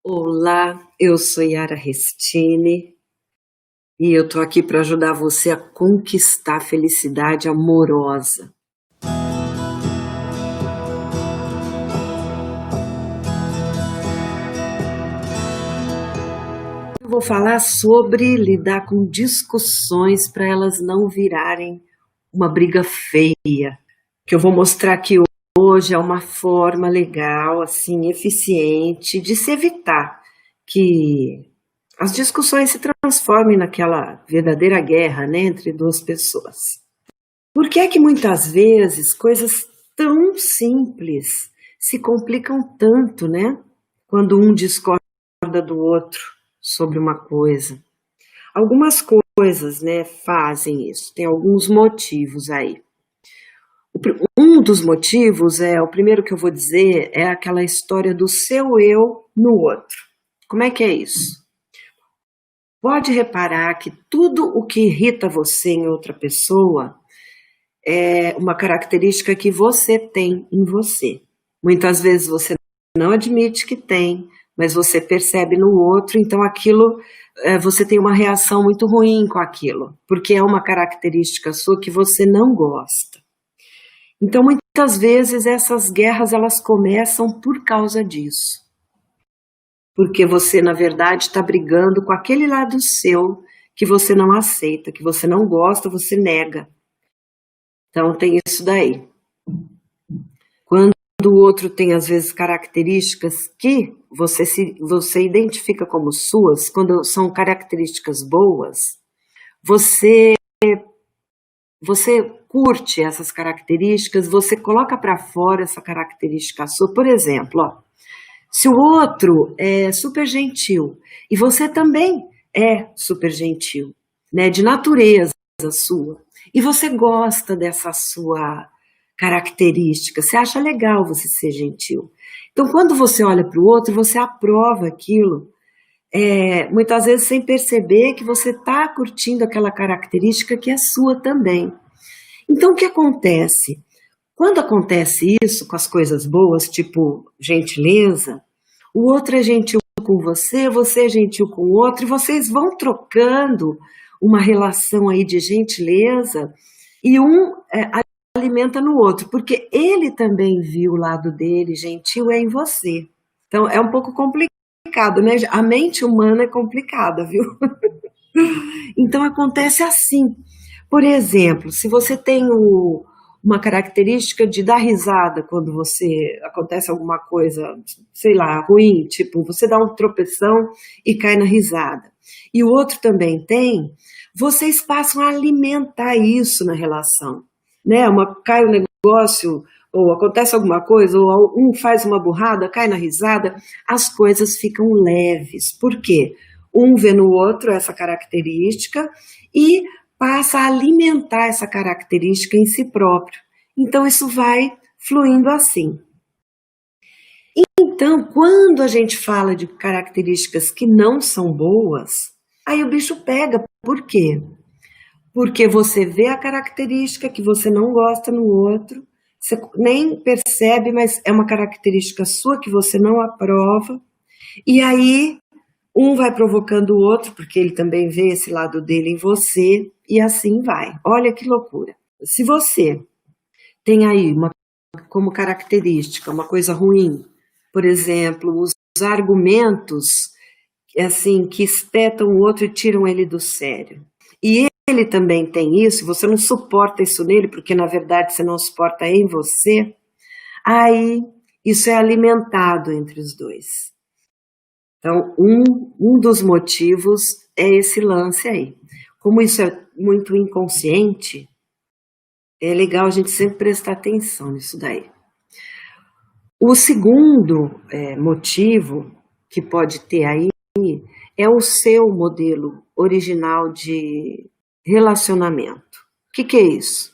Olá, eu sou Yara Restini e eu tô aqui para ajudar você a conquistar a felicidade amorosa. Eu vou falar sobre lidar com discussões para elas não virarem uma briga feia. O que eu vou mostrar aqui hoje é uma forma legal, assim, eficiente de se evitar que as discussões se transformem naquela verdadeira guerra, né, entre duas pessoas. Por que é que muitas vezes coisas tão simples se complicam tanto, né? Quando um discorda do outro sobre uma coisa. Algumas coisas, né, fazem isso. Tem alguns motivos aí. Um dos motivos o primeiro que eu vou dizer, é aquela história do seu eu no outro. Como é que é isso? Pode reparar que tudo o que irrita você em outra pessoa é uma característica que você tem em você. Muitas vezes você não admite que tem, mas você percebe no outro, então aquilo, você tem uma reação muito ruim com aquilo, porque é uma característica sua que você não gosta. Então, muitas vezes essas guerras elas começam por causa disso. Porque você, na verdade, está brigando com aquele lado seu que você não aceita, que você não gosta, você nega. Então, tem isso daí. Quando o outro tem, às vezes, características que você identifica como suas, quando são características boas, você curte essas características, você coloca para fora essa característica sua. Por exemplo, se o outro é super gentil e você também é super gentil, né, de natureza sua, e você gosta dessa sua característica, você acha legal você ser gentil. Então, quando você olha para o outro, você aprova aquilo, muitas vezes sem perceber que você está curtindo aquela característica que é sua também. Então, o que acontece? Quando acontece isso com as coisas boas, tipo gentileza, o outro é gentil com você é gentil com o outro, e vocês vão trocando uma relação aí de gentileza, e um alimenta no outro, porque ele também viu o lado dele gentil em você. Então é um pouco complicado, né? A mente humana é complicada, viu? Então acontece assim. Por exemplo, se você tem uma característica de dar risada quando acontece alguma coisa, sei lá, ruim, tipo, você dá um tropeção e cai na risada. E o outro também tem, vocês passam a alimentar isso na relação, né? Cai um negócio, ou acontece alguma coisa, ou um faz uma burrada, cai na risada, as coisas ficam leves. Por quê? Um vê no outro essa característica e passa a alimentar essa característica em si próprio. Então, isso vai fluindo assim. Então, quando a gente fala de características que não são boas, aí o bicho pega. Por quê? Porque você vê a característica que você não gosta no outro, você nem percebe, mas é uma característica sua que você não aprova, e aí um vai provocando o outro, porque ele também vê esse lado dele em você, e assim vai. Olha que loucura. Se você tem aí como característica uma coisa ruim, por exemplo, os argumentos assim que espetam o outro e tiram ele do sério. E ele também tem isso, você não suporta isso nele, porque na verdade você não suporta em você, aí isso é alimentado entre os dois. Então, um dos motivos é esse lance aí. Como isso é muito inconsciente, é legal a gente sempre prestar atenção nisso daí. O segundo motivo que pode ter aí é o seu modelo original de relacionamento. O que é isso?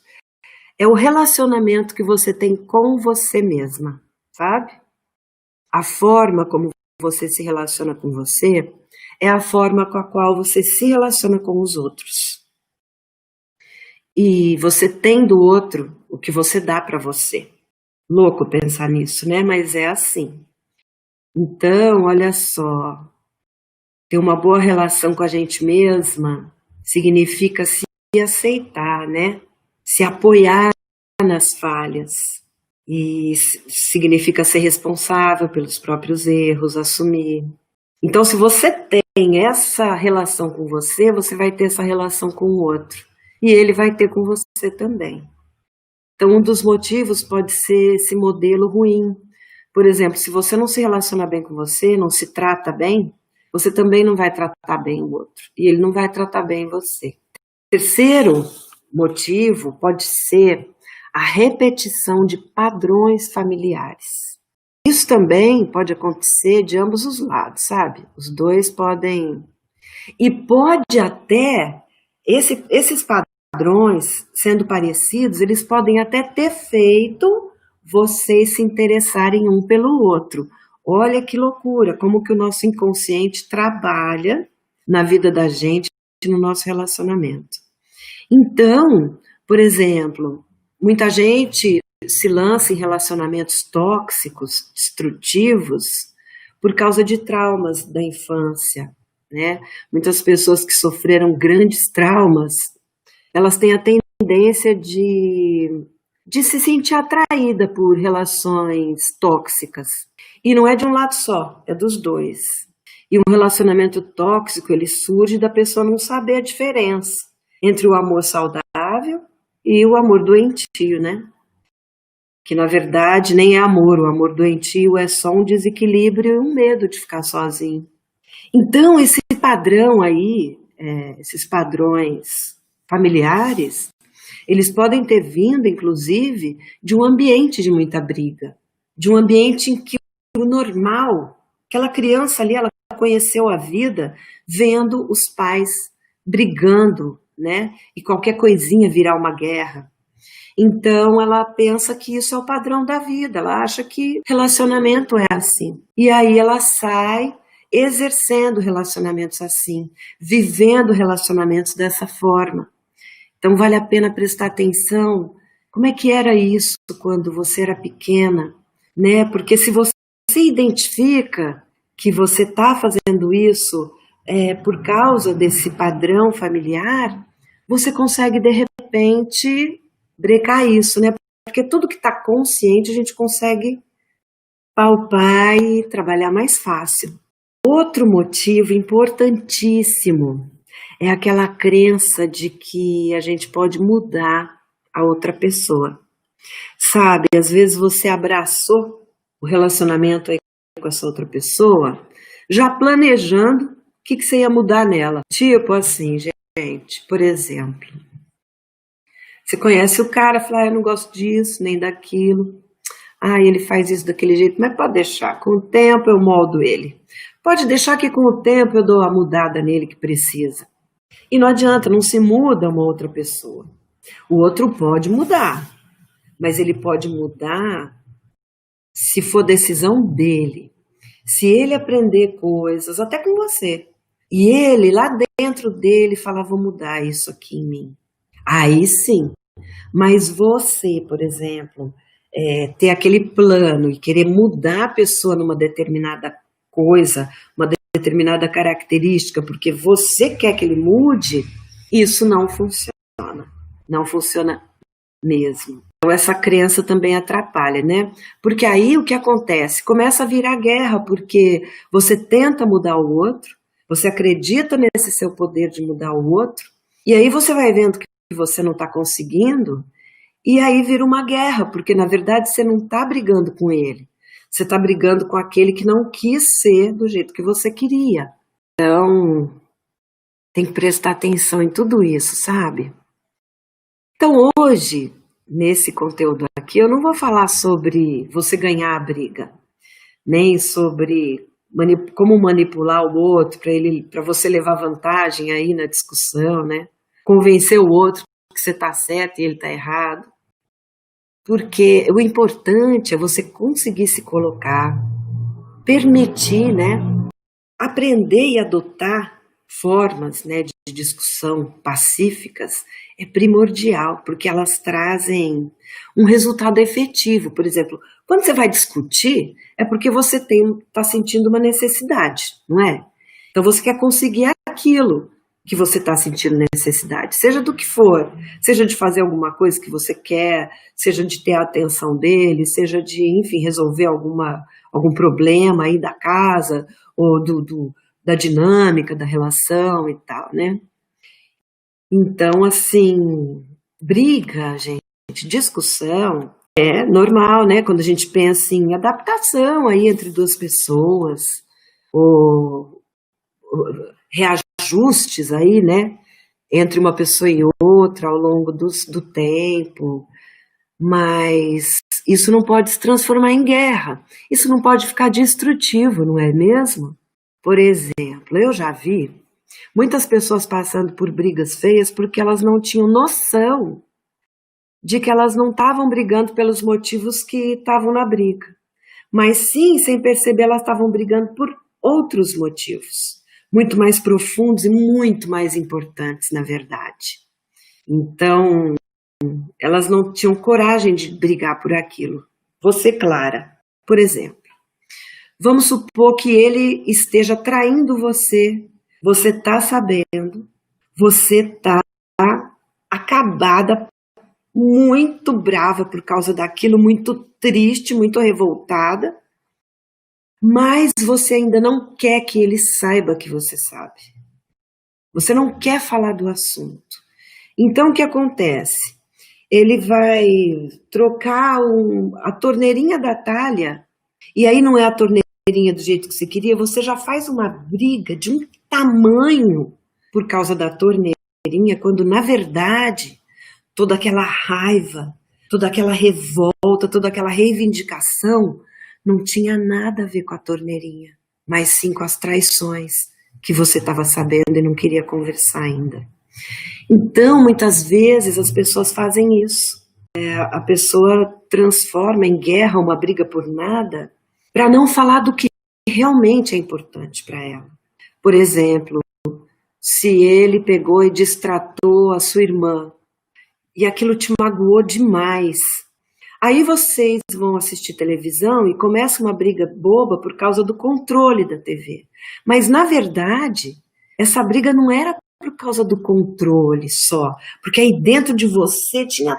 É o relacionamento que você tem com você mesma, sabe? A forma como você se relaciona com você é a forma com a qual você se relaciona com os outros. E você tem do outro o que você dá para você. Louco pensar nisso, né? Mas é assim. Então, olha só, ter uma boa relação com a gente mesma significa se aceitar, né? Se apoiar nas falhas. E significa ser responsável pelos próprios erros, assumir. Então, se você tem essa relação com você, você vai ter essa relação com o outro. E ele vai ter com você também. Então, um dos motivos pode ser esse modelo ruim. Por exemplo, se você não se relaciona bem com você, não se trata bem, você também não vai tratar bem o outro. E ele não vai tratar bem você. Terceiro motivo pode ser a repetição de padrões familiares. Isso também pode acontecer de ambos os lados, sabe? Os dois podem... E pode até, esses padrões, sendo parecidos, eles podem até ter feito vocês se interessarem um pelo outro. Olha que loucura, como que o nosso inconsciente trabalha na vida da gente, no nosso relacionamento. Então, por exemplo, muita gente se lança em relacionamentos tóxicos, destrutivos, por causa de traumas da infância, né? Muitas pessoas que sofreram grandes traumas, elas têm a tendência de se sentir atraída por relações tóxicas. E não é de um lado só, é dos dois. E um relacionamento tóxico, ele surge da pessoa não saber a diferença entre o amor saudável e o amor doentio, né? Que na verdade nem é amor, o amor doentio é só um desequilíbrio e um medo de ficar sozinho. Então esse padrão aí, esses padrões familiares, eles podem ter vindo inclusive de um ambiente de muita briga, de um ambiente em que o normal, aquela criança ali, ela conheceu a vida vendo os pais brigando, né? E qualquer coisinha virar uma guerra. Então ela pensa que isso é o padrão da vida, ela acha que relacionamento é assim. E aí ela sai exercendo relacionamentos assim, vivendo relacionamentos dessa forma. Então vale a pena prestar atenção, como é que era isso quando você era pequena, né? Porque se você identifica que você está fazendo isso por causa desse padrão familiar, você consegue de repente brecar isso, né? Porque tudo que está consciente a gente consegue palpar e trabalhar mais fácil. Outro motivo importantíssimo é aquela crença de que a gente pode mudar a outra pessoa. Sabe, às vezes você abraçou o relacionamento aí com essa outra pessoa, já planejando o que você ia mudar nela. Tipo assim, gente, por exemplo, você conhece o cara, fala, eu não gosto disso, nem daquilo. Ele faz isso daquele jeito, mas pode deixar, com o tempo eu moldo ele. Pode deixar que com o tempo eu dou a mudada nele que precisa. E não adianta, não se muda uma outra pessoa. O outro pode mudar, mas ele pode mudar se for decisão dele. Se ele aprender coisas, até com você, e ele lá dentro dele falar, vou mudar isso aqui em mim. Aí sim. Mas você, por exemplo, ter aquele plano e querer mudar a pessoa numa determinada coisa, uma determinada característica, porque você quer que ele mude, isso não funciona. Não funciona mesmo. Então essa crença também atrapalha, né? Porque aí o que acontece? Começa a virar guerra, porque você tenta mudar o outro, você acredita nesse seu poder de mudar o outro, e aí você vai vendo que você não está conseguindo, e aí vira uma guerra, porque na verdade você não está brigando com ele, você está brigando com aquele que não quis ser do jeito que você queria. Então, tem que prestar atenção em tudo isso, sabe? Então hoje, nesse conteúdo aqui, eu não vou falar sobre você ganhar a briga, nem sobre como manipular o outro para você levar vantagem aí na discussão, né? Convencer o outro que você está certo e ele está errado. Porque o importante é você conseguir se colocar, permitir, né? Aprender e adotar formas, né, de discussão pacíficas é primordial, porque elas trazem um resultado efetivo. Por exemplo, quando você vai discutir, é porque você está sentindo uma necessidade, não é? Então você quer conseguir aquilo que você está sentindo necessidade, seja do que for, seja de fazer alguma coisa que você quer, seja de ter a atenção dele, seja de, enfim, resolver algum problema aí da casa, ou da dinâmica da relação e tal, né? Então, assim, briga, gente, discussão é normal, né? Quando a gente pensa em adaptação aí entre duas pessoas, ou reajustes aí, né? Entre uma pessoa e outra ao longo do tempo, mas isso não pode se transformar em guerra, isso não pode ficar destrutivo, não é mesmo? Por exemplo, eu já vi muitas pessoas passando por brigas feias porque elas não tinham noção de que elas não estavam brigando pelos motivos que estavam na briga, mas sim, sem perceber, elas estavam brigando por outros motivos, muito mais profundos e muito mais importantes, na verdade. Então, elas não tinham coragem de brigar por aquilo. Você, Clara, por exemplo, vamos supor que ele esteja traindo você, você está sabendo, você está acabada, muito brava por causa daquilo, muito triste, muito revoltada, mas você ainda não quer que ele saiba que você sabe. Você não quer falar do assunto. Então, o que acontece? Ele vai trocar a torneirinha da talha, e aí não é a torneirinha do jeito que você queria, você já faz uma briga de um tamanho por causa da torneirinha, quando na verdade toda aquela raiva, toda aquela revolta, toda aquela reivindicação não tinha nada a ver com a torneirinha, mas sim com as traições que você estava sabendo e não queria conversar ainda. Então, muitas vezes as pessoas fazem isso. A pessoa transforma em guerra uma briga por nada para não falar do que realmente é importante para ela. Por exemplo, se ele pegou e destratou a sua irmã e aquilo te magoou demais, aí vocês vão assistir televisão e começa uma briga boba por causa do controle da TV. Mas, na verdade, essa briga não era por causa do controle só, porque aí dentro de você tinha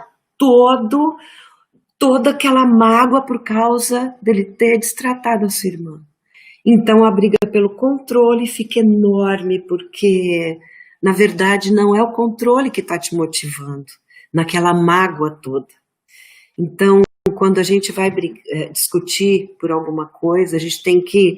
toda aquela mágoa por causa dele ter destratado a sua irmã. Então a briga pelo controle fica enorme, porque na verdade não é o controle que está te motivando, naquela mágoa toda. Então, quando a gente vai discutir por alguma coisa, a gente tem que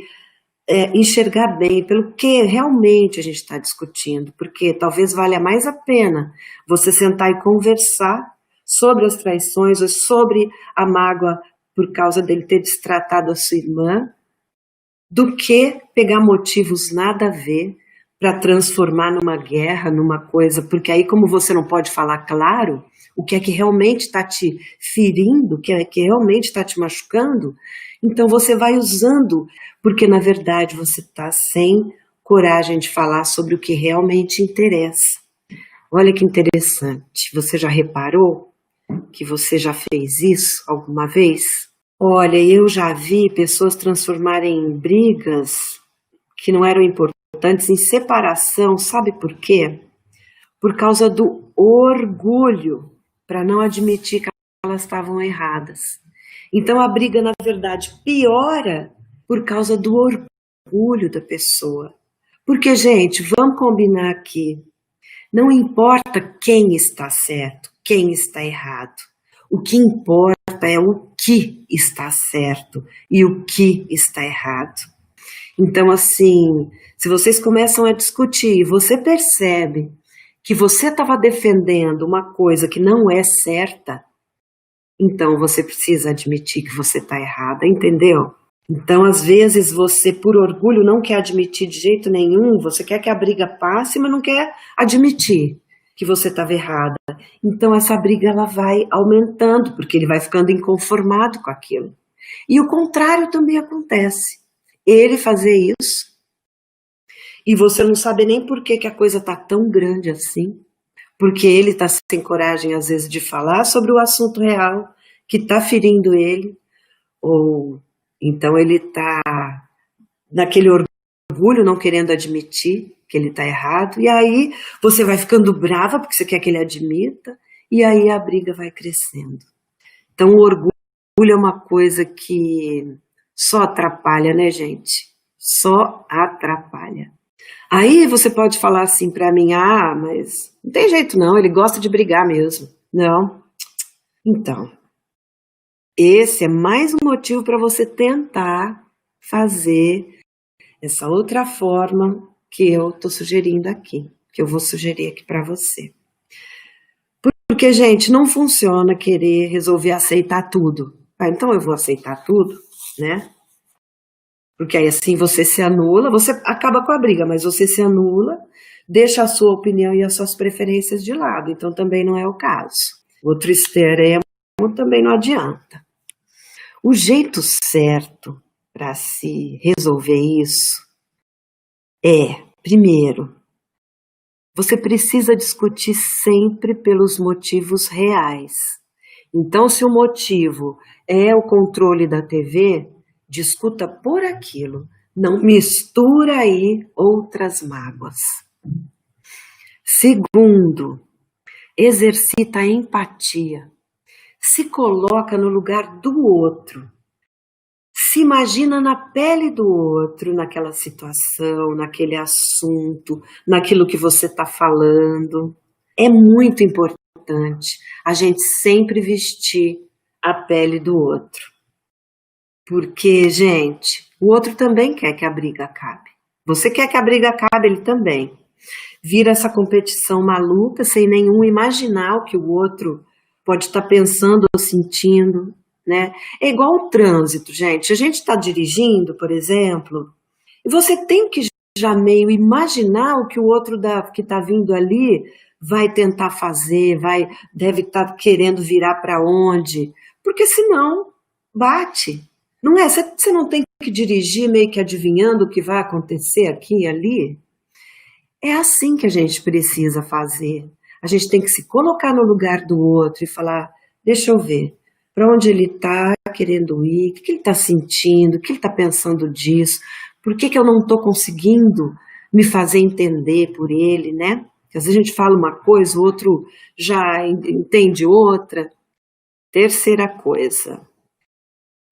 enxergar bem pelo que realmente a gente está discutindo, porque talvez valha mais a pena você sentar e conversar sobre as traições ou sobre a mágoa por causa dele ter destratado a sua irmã, do que pegar motivos nada a ver para transformar numa guerra, numa coisa, porque aí como você não pode falar claro o que é que realmente está te ferindo, o que é que realmente está te machucando, então você vai usando, porque na verdade você está sem coragem de falar sobre o que realmente interessa. Olha que interessante, você já reparou que você já fez isso alguma vez? Olha, eu já vi pessoas transformarem brigas que não eram importantes em separação, sabe por quê? Por causa do orgulho, para não admitir que elas estavam erradas. Então a briga, na verdade, piora por causa do orgulho da pessoa. Porque, gente, vamos combinar aqui, não importa quem está certo, quem está errado. O que importa é o que está certo e o que está errado. Então, assim, se vocês começam a discutir e você percebe que você estava defendendo uma coisa que não é certa, então você precisa admitir que você está errada, entendeu? Então, às vezes, você, por orgulho, não quer admitir de jeito nenhum, você quer que a briga passe, mas não quer admitir que você estava errada. Então, essa briga ela vai aumentando, porque ele vai ficando inconformado com aquilo. E o contrário também acontece. Ele fazer isso, e você não sabe nem por que a coisa está tão grande assim, porque ele está sem coragem, às vezes, de falar sobre o assunto real que está ferindo ele, ou Então ele está naquele orgulho, não querendo admitir que ele está errado, e aí você vai ficando brava porque você quer que ele admita, e aí a briga vai crescendo. Então o orgulho é uma coisa que só atrapalha, né, gente? Só atrapalha. Aí você pode falar assim para mim, ah, mas não tem jeito não, ele gosta de brigar mesmo. Não. Então, esse é mais um motivo para você tentar fazer essa outra forma que eu estou sugerindo aqui, que eu vou sugerir aqui para você. Porque, gente, não funciona querer resolver aceitar tudo. Ah, então eu vou aceitar tudo, né? Porque aí assim você se anula, você acaba com a briga, mas você se anula, deixa a sua opinião e as suas preferências de lado. Então também não é o caso. Outro extremo também não adianta. O jeito certo para se resolver isso é, primeiro, você precisa discutir sempre pelos motivos reais. Então, se o motivo é o controle da TV, discuta por aquilo. Não mistura aí outras mágoas. Segundo, exercita a empatia. Se coloca no lugar do outro. Se imagina na pele do outro, naquela situação, naquele assunto, naquilo que você está falando. É muito importante a gente sempre vestir a pele do outro. Porque, gente, o outro também quer que a briga acabe. Você quer que a briga acabe, ele também. Vira essa competição maluca, sem nenhum imaginar o que o outro pode estar pensando ou sentindo, né? É igual o trânsito, gente. A gente está dirigindo, por exemplo, e você tem que já meio imaginar o que o outro que está vindo ali vai tentar fazer, deve estar querendo virar para onde, porque senão bate. Não é? Você não tem que dirigir meio que adivinhando o que vai acontecer aqui e ali? É assim que a gente precisa fazer. A gente tem que se colocar no lugar do outro e falar, deixa eu ver, para onde ele está querendo ir, o que ele está sentindo, o que ele está pensando disso, por que eu não estou conseguindo me fazer entender por ele, né? Porque às vezes a gente fala uma coisa, o outro já entende outra. Terceira coisa,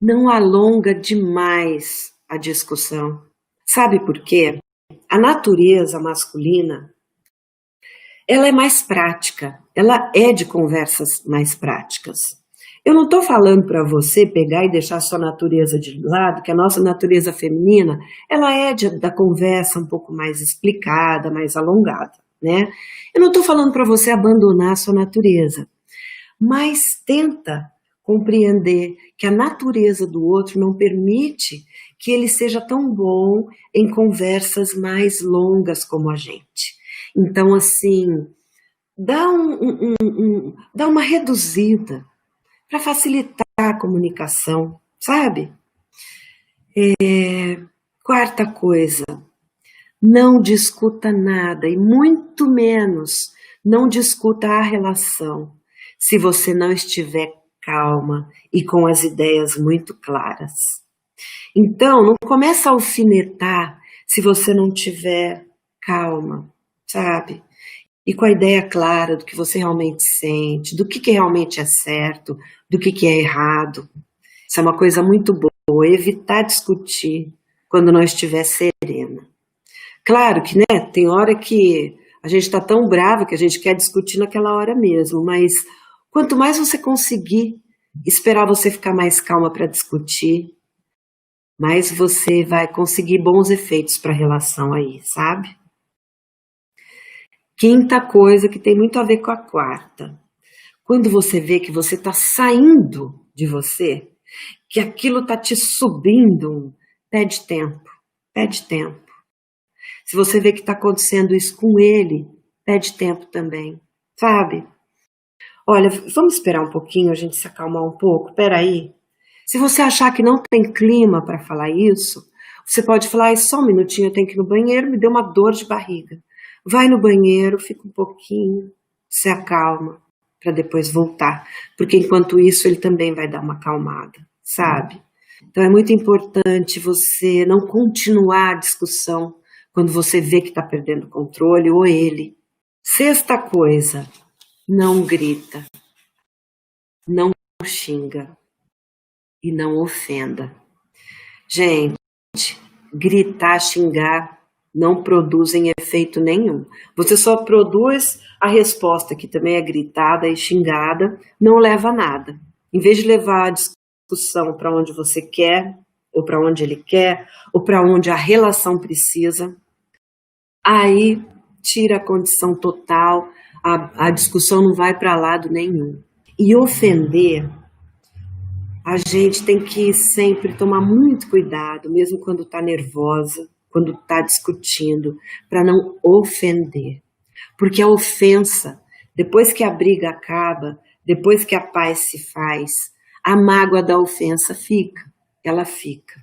não alonga demais a discussão. Sabe por quê? A natureza masculina, ela é mais prática, ela é de conversas mais práticas. Eu não estou falando para você pegar e deixar a sua natureza de lado, que a nossa natureza feminina, ela é da conversa um pouco mais explicada, mais alongada, né? Eu não estou falando para você abandonar a sua natureza, mas tenta compreender que a natureza do outro não permite que ele seja tão bom em conversas mais longas como a gente. Então, assim, dá uma reduzida para facilitar a comunicação, sabe? Quarta coisa, não discuta nada e muito menos não discuta a relação se você não estiver calma e com as ideias muito claras. Então, não começa a alfinetar se você não tiver calma, sabe? E com a ideia clara do que você realmente sente, do que realmente é certo, do que é errado. Isso é uma coisa muito boa, evitar discutir quando não estiver serena. Claro que, né, tem hora que a gente está tão bravo que a gente quer discutir naquela hora mesmo, mas quanto mais você conseguir esperar você ficar mais calma para discutir, mais você vai conseguir bons efeitos para a relação aí, sabe? Quinta coisa que tem muito a ver com a quarta. Quando você vê que você está saindo de você, que aquilo está te subindo, pede tempo, pede tempo. Se você vê que está acontecendo isso com ele, pede tempo também, sabe? Olha, vamos esperar um pouquinho, a gente se acalmar um pouco, peraí. Se você achar que não tem clima para falar isso, você pode falar, só um minutinho, eu tenho que ir no banheiro, me deu uma dor de barriga. Vai no banheiro, fica um pouquinho, se acalma, para depois voltar. Porque enquanto isso, ele também vai dar uma acalmada, sabe? Então é muito importante você não continuar a discussão quando você vê que está perdendo o controle, ou ele. Sexta coisa, não grita, não xinga e não ofenda. Gente, gritar, xingar não produzem efeito nenhum. Você só produz a resposta, que também é gritada e xingada, não leva a nada. Em vez de levar a discussão para onde você quer, ou para onde ele quer, ou para onde a relação precisa, aí tira a condição total, a discussão não vai para lado nenhum. E ofender, a gente tem que sempre tomar muito cuidado, mesmo quando está nervosa, quando está discutindo, para não ofender. Porque a ofensa, depois que a briga acaba, depois que a paz se faz, a mágoa da ofensa fica, ela fica.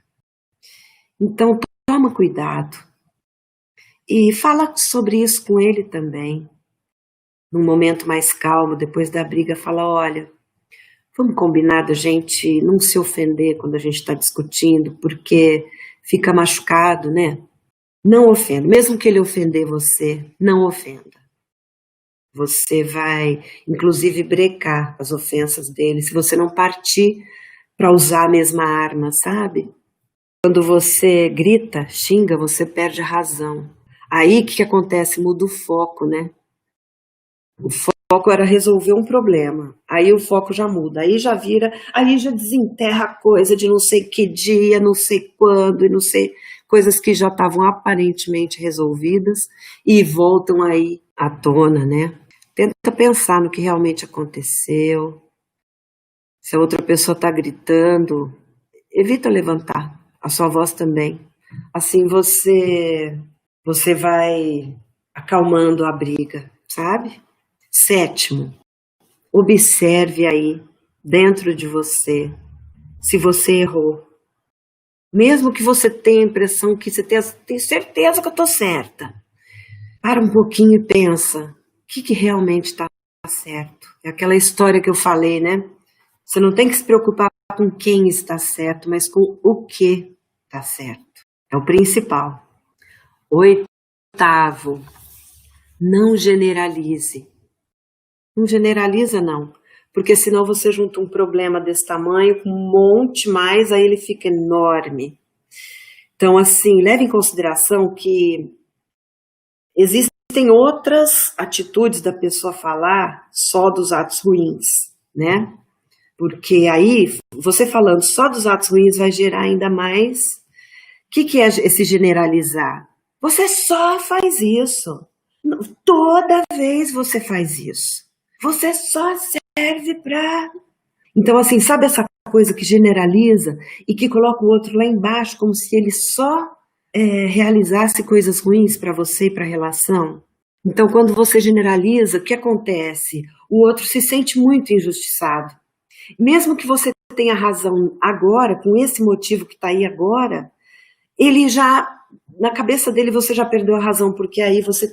Então, toma cuidado. E fala sobre isso com ele também. Num momento mais calmo, depois da briga, fala, olha, vamos combinar da gente não se ofender quando a gente está discutindo, porque fica machucado, né? Não ofenda. Mesmo que ele ofender você, não ofenda. Você vai, inclusive, brecar as ofensas dele, se você não partir para usar a mesma arma, sabe? Quando você grita, xinga, você perde a razão. Aí, o que acontece? Muda o foco, né? O foco era resolver um problema. Aí o foco já muda. Aí já vira, aí já desenterra a coisa de não sei que dia, não sei quando, e não sei, coisas que já estavam aparentemente resolvidas e voltam aí à tona, né? Tenta pensar no que realmente aconteceu. Se a outra pessoa está gritando, evita levantar a sua voz também. Assim você vai acalmando a briga, sabe? Sétimo, observe aí dentro de você se você errou. Mesmo que você tenha a impressão que você tem certeza que eu estou certa. Para um pouquinho e pensa, o que realmente está certo? É aquela história que eu falei, né? Você não tem que se preocupar com quem está certo, mas com o que está certo. É o principal. Oitavo, não generalize. Não generaliza, não. Porque senão você junta um problema desse tamanho com um monte mais, aí ele fica enorme. Então, assim, leve em consideração que existem outras atitudes da pessoa falar só dos atos ruins, né? Porque aí, você falando só dos atos ruins vai gerar ainda mais. O que é esse generalizar? Você só faz isso. Toda vez você faz isso. Você só serve para... Então, assim, sabe essa coisa que generaliza e que coloca o outro lá embaixo como se ele só realizasse coisas ruins para você e para a relação? Então, quando você generaliza, o que acontece? O outro se sente muito injustiçado. Mesmo que você tenha razão agora, com esse motivo que está aí agora, ele já, na cabeça dele, você já perdeu a razão, porque aí você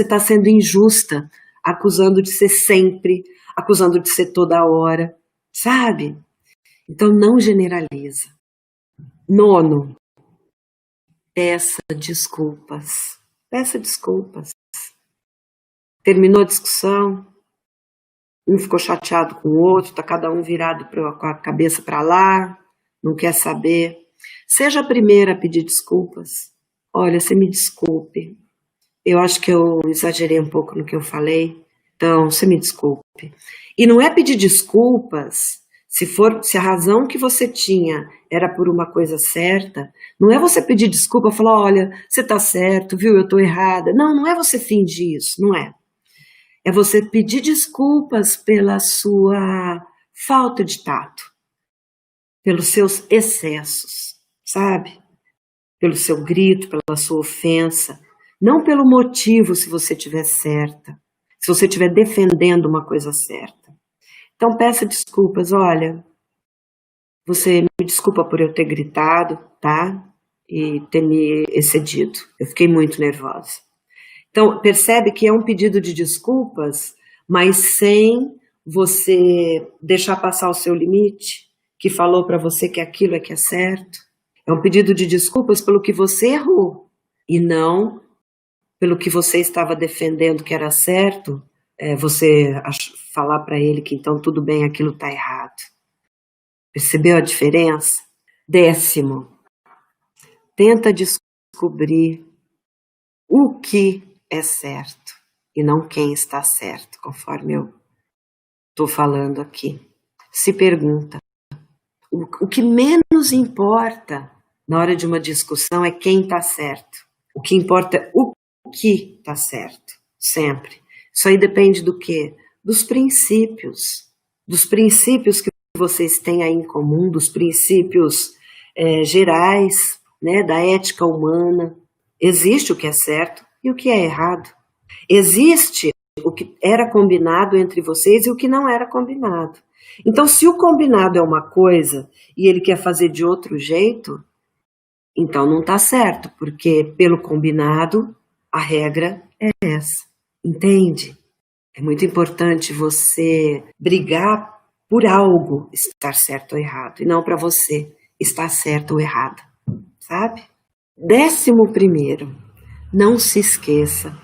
tá sendo injusta, acusando de ser sempre, acusando de ser toda hora, sabe? Então não generaliza. Nono, peça desculpas. Peça desculpas. Terminou a discussão, um ficou chateado com o outro, tá cada um virado com a cabeça para lá, não quer saber. Seja a primeira a pedir desculpas. Olha, você me desculpe. Eu acho que eu exagerei um pouco no que eu falei. Então, você me desculpe. E não é pedir desculpas se a razão que você tinha era por uma coisa certa. Não é você pedir desculpa e falar, olha, você está certo, viu, eu estou errada. Não, não é você fingir isso, não é. É você pedir desculpas pela sua falta de tato, pelos seus excessos, sabe? Pelo seu grito, pela sua ofensa, não pelo motivo se você estiver certa, se você estiver defendendo uma coisa certa. Então peça desculpas, olha, você me desculpa por eu ter gritado, tá? E ter me excedido, eu fiquei muito nervosa. Então percebe que é um pedido de desculpas, mas sem você deixar passar o seu limite, que falou para você que aquilo é que é certo. É um pedido de desculpas pelo que você errou e não pelo que você estava defendendo que era certo, você falar para ele que então tudo bem, aquilo está errado. Percebeu a diferença? 10º, tenta descobrir o que é certo e não quem está certo, conforme eu estou falando aqui. Se pergunta, o que menos importa na hora de uma discussão é quem está certo. O que importa é o que está certo, sempre. Isso aí depende do quê? Dos princípios que vocês têm aí em comum, dos princípios gerais, né, da ética humana. Existe o que é certo e o que é errado. Existe o que era combinado entre vocês e o que não era combinado. Então, se o combinado é uma coisa e ele quer fazer de outro jeito, então não está certo, porque pelo combinado, a regra é essa. Entende? É muito importante você brigar por algo estar certo ou errado, e não para você estar certo ou errado, sabe? 11º, não se esqueça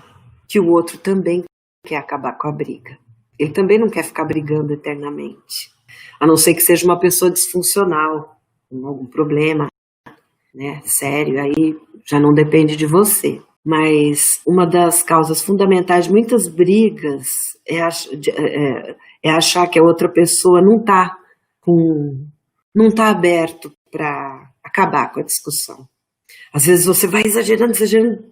que o outro também quer acabar com a briga. Ele também não quer ficar brigando eternamente, a não ser que seja uma pessoa disfuncional, com algum problema, né, sério, aí já não depende de você. Mas uma das causas fundamentais de muitas brigas é achar que a outra pessoa não tá aberto para acabar com a discussão. Às vezes você vai exagerando,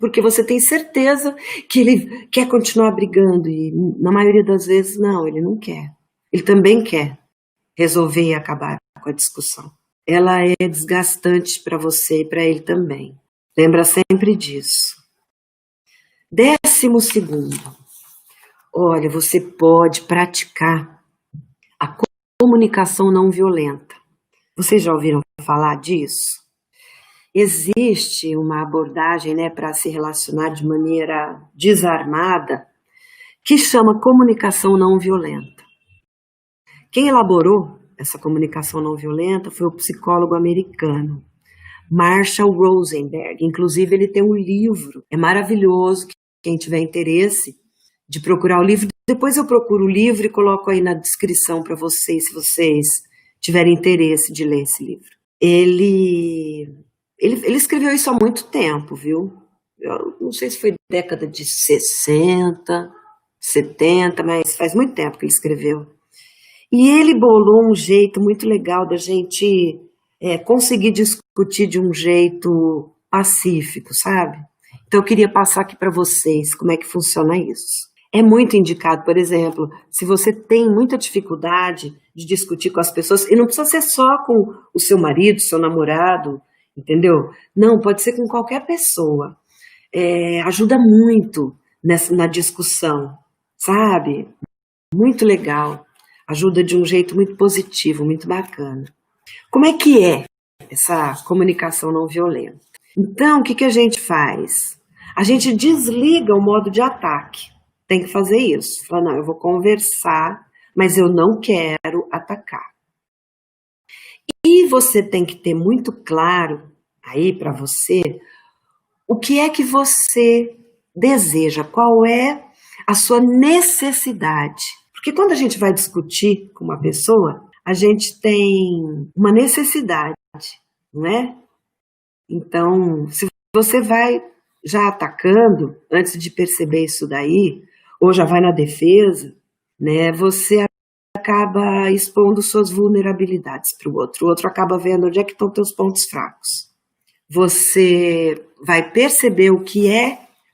porque você tem certeza que ele quer continuar brigando, e na maioria das vezes não, ele não quer. Ele também quer resolver e acabar com a discussão. Ela é desgastante para você e para ele também. Lembra sempre disso. 12º, olha, você pode praticar a comunicação não violenta. Vocês já ouviram falar disso? Existe uma abordagem, né, para se relacionar de maneira desarmada que chama comunicação não violenta. Quem elaborou essa comunicação não violenta foi o psicólogo americano Marshall Rosenberg. Inclusive, ele tem um livro, é maravilhoso. Quem tiver interesse de procurar o livro, depois eu procuro o livro e coloco aí na descrição para vocês, se vocês tiverem interesse de ler esse livro. Ele escreveu isso há muito tempo, viu? Eu não sei se foi década de 60, 70, mas faz muito tempo que ele escreveu. E ele bolou um jeito muito legal da gente conseguir discutir de um jeito pacífico, sabe? Então eu queria passar aqui para vocês como é que funciona isso. É muito indicado, por exemplo, se você tem muita dificuldade de discutir com as pessoas, e não precisa ser só com o seu marido, seu namorado, entendeu? Não, pode ser com qualquer pessoa. Ajuda muito na discussão, sabe? Muito legal. Ajuda de um jeito muito positivo, muito bacana. Como é que é essa comunicação não violenta? Então, o que a gente faz? A gente desliga o modo de ataque. Tem que fazer isso. Fala, não, eu vou conversar, mas eu não quero atacar. E você tem que ter muito claro aí para você o que é que você deseja, qual é a sua necessidade. Porque quando a gente vai discutir com uma pessoa, a gente tem uma necessidade, não é? Então, se você vai já atacando, antes de perceber isso daí, ou já vai na defesa, né, você acaba expondo suas vulnerabilidades para o outro acaba vendo onde é que estão teus pontos fracos. Você vai perceber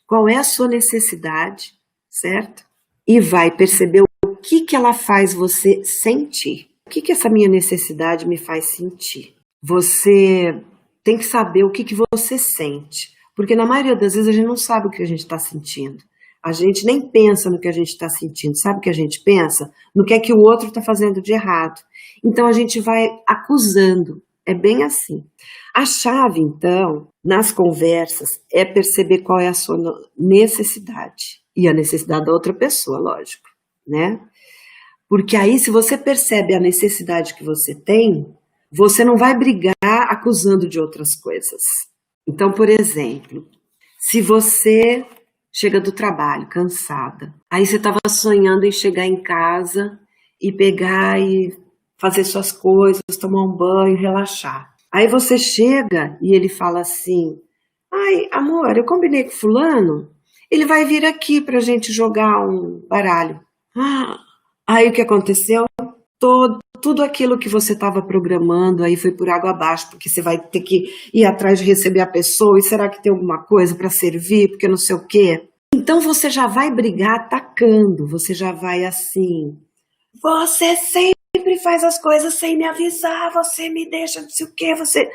qual é a sua necessidade, certo? E vai perceber o que ela faz você sentir. O que essa minha necessidade me faz sentir? Você tem que saber o que você sente, porque na maioria das vezes a gente não sabe o que a gente está sentindo. A gente nem pensa no que a gente está sentindo. Sabe o que a gente pensa? No que é que o outro está fazendo de errado. Então a gente vai acusando. É bem assim. A chave, então, nas conversas, é perceber qual é a sua necessidade. E a necessidade da outra pessoa, lógico, né? Porque aí, se você percebe a necessidade que você tem, você não vai brigar acusando de outras coisas. Então, por exemplo, se você chega do trabalho cansada, aí você estava sonhando em chegar em casa e pegar e fazer suas coisas, tomar um banho, relaxar. Aí você chega e ele fala assim: ai, amor, eu combinei com fulano, ele vai vir aqui pra gente jogar um baralho. Ah, aí o que aconteceu? Tudo aquilo que você estava programando aí foi por água abaixo, porque você vai ter que ir atrás de receber a pessoa, e será que tem alguma coisa para servir, porque não sei o quê. Então você já vai brigar atacando, você já vai assim: você sempre faz as coisas sem me avisar, você me deixa não sei o quê, você...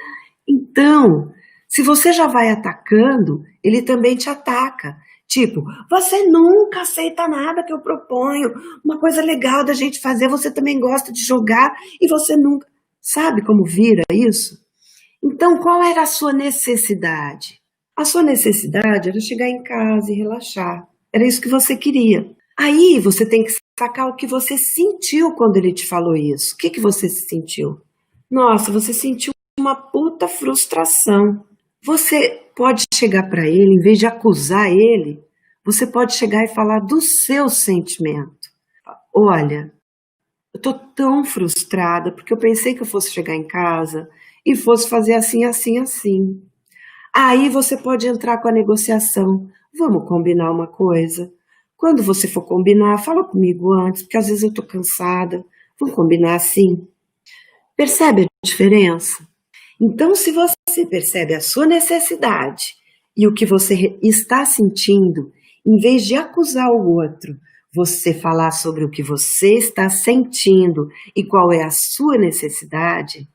Então, se você já vai atacando, ele também te ataca. Tipo, você nunca aceita nada que eu proponho, uma coisa legal da gente fazer, você também gosta de jogar e você nunca... Sabe como vira isso? Então, qual era a sua necessidade? A sua necessidade era chegar em casa e relaxar. Era isso que você queria. Aí você tem que sacar o que você sentiu quando ele te falou isso. O que que você sentiu? Nossa, você sentiu uma puta frustração. Você pode chegar para ele, em vez de acusar ele, você pode chegar e falar do seu sentimento. Olha, eu tô tão frustrada porque eu pensei que eu fosse chegar em casa e fosse fazer assim, assim, assim. Aí você pode entrar com a negociação. Vamos combinar uma coisa? Quando você for combinar, fala comigo antes, porque às vezes eu tô cansada. Vamos combinar assim? Percebe a diferença? Então, se você percebe a sua necessidade e o que você está sentindo, em vez de acusar o outro, você falar sobre o que você está sentindo e qual é a sua necessidade,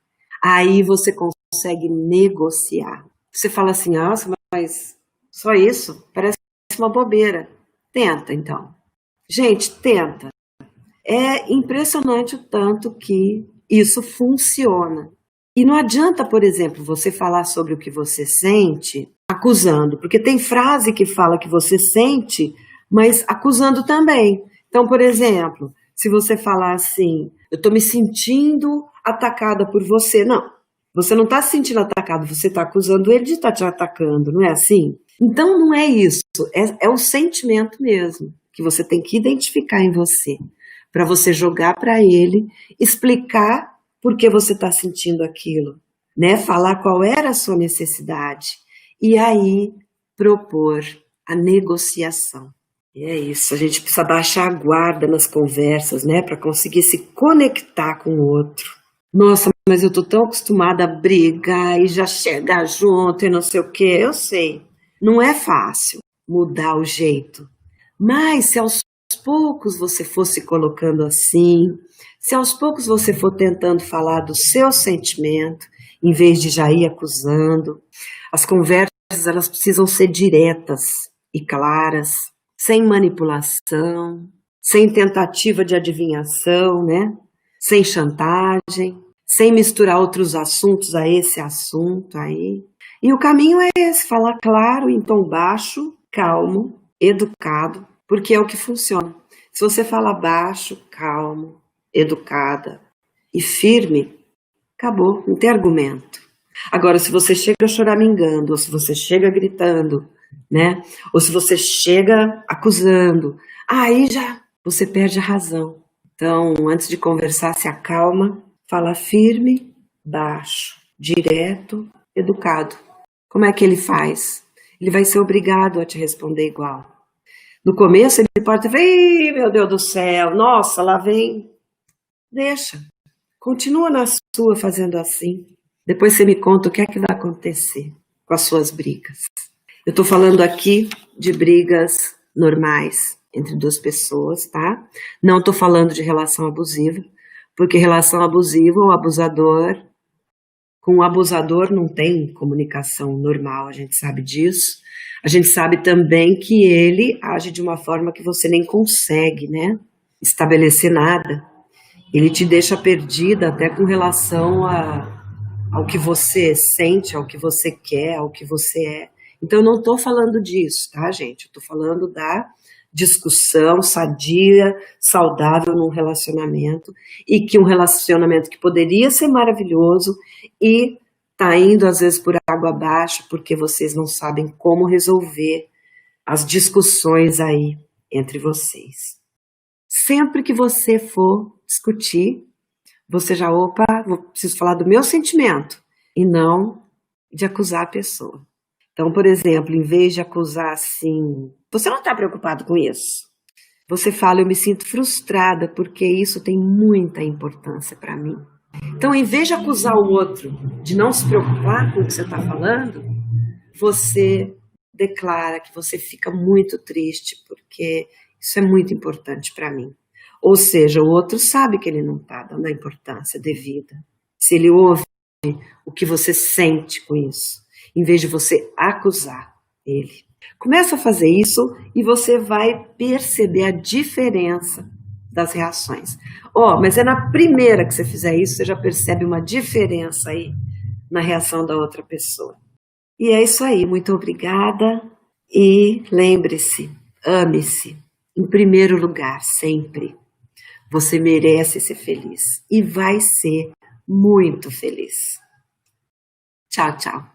aí você consegue negociar. Você fala assim: nossa, mas só isso? Parece uma bobeira. Tenta, então. Gente, tenta. É impressionante o tanto que isso funciona. E não adianta, por exemplo, você falar sobre o que você sente acusando, porque tem frase que fala que você sente, mas acusando também. Então, por exemplo, se você falar assim: eu estou me sentindo atacada por você. Não, você não está se sentindo atacado, você está acusando ele de estar te atacando, não é assim? Então, não é isso, é o sentimento mesmo, que você tem que identificar em você, para você jogar para ele, explicar por que você está sentindo aquilo, né? Falar qual era a sua necessidade e aí propor a negociação. E é isso, a gente precisa baixar a guarda nas conversas, né? Para conseguir se conectar com o outro. Nossa, mas eu tô tão acostumada a brigar e já chegar junto e não sei o quê. Eu sei, não é fácil mudar o jeito. Mas se aos poucos você for se colocando assim, se aos poucos você for tentando falar do seu sentimento, em vez de já ir acusando, as conversas elas precisam ser diretas e claras, sem manipulação, sem tentativa de adivinhação, né? Sem chantagem, sem misturar outros assuntos a esse assunto aí. E o caminho é esse: falar claro, em tom baixo, calmo, educado, porque é o que funciona. Se você fala baixo, calmo, educada e firme, acabou, não tem argumento. Agora, se você chega choramingando, ou se você chega gritando, né? Ou se você chega acusando, aí já você perde a razão. Então, antes de conversar, se acalma, fala firme, baixo, direto, educado. Como é que ele faz? Ele vai ser obrigado a te responder igual. No começo ele pode ter, ih, meu Deus do céu, nossa, lá vem. Deixa, continua na sua fazendo assim. Depois você me conta o que é que vai acontecer com as suas brigas. Eu estou falando aqui de brigas normais entre duas pessoas, tá? Não estou falando de relação abusiva, porque relação abusiva, o abusador, com o abusador não tem comunicação normal, a gente sabe disso. A gente sabe também que ele age de uma forma que você nem consegue, né, estabelecer nada. Ele te deixa perdida até com relação ao que você sente, ao que você quer, ao que você é. Então, eu não estou falando disso, tá, gente? Eu estou falando da discussão sadia, saudável num relacionamento, e que um relacionamento que poderia ser maravilhoso e está indo às vezes por água abaixo porque vocês não sabem como resolver as discussões aí entre vocês. Sempre que você for discutir, você já, opa, preciso falar do meu sentimento e não de acusar a pessoa. Então, por exemplo, em vez de acusar assim, você não está preocupado com isso? Você fala, eu me sinto frustrada porque isso tem muita importância para mim. Então, em vez de acusar o outro de não se preocupar com o que você está falando, você declara que você fica muito triste porque isso é muito importante para mim. Ou seja, o outro sabe que ele não está dando a importância devida. Se ele ouve o que você sente com isso, em vez de você acusar ele. Começa a fazer isso e você vai perceber a diferença das reações. Mas é na primeira que você fizer isso, você já percebe uma diferença aí na reação da outra pessoa. E é isso aí, muito obrigada e lembre-se, ame-se em primeiro lugar, sempre. Você merece ser feliz e vai ser muito feliz. Tchau, tchau.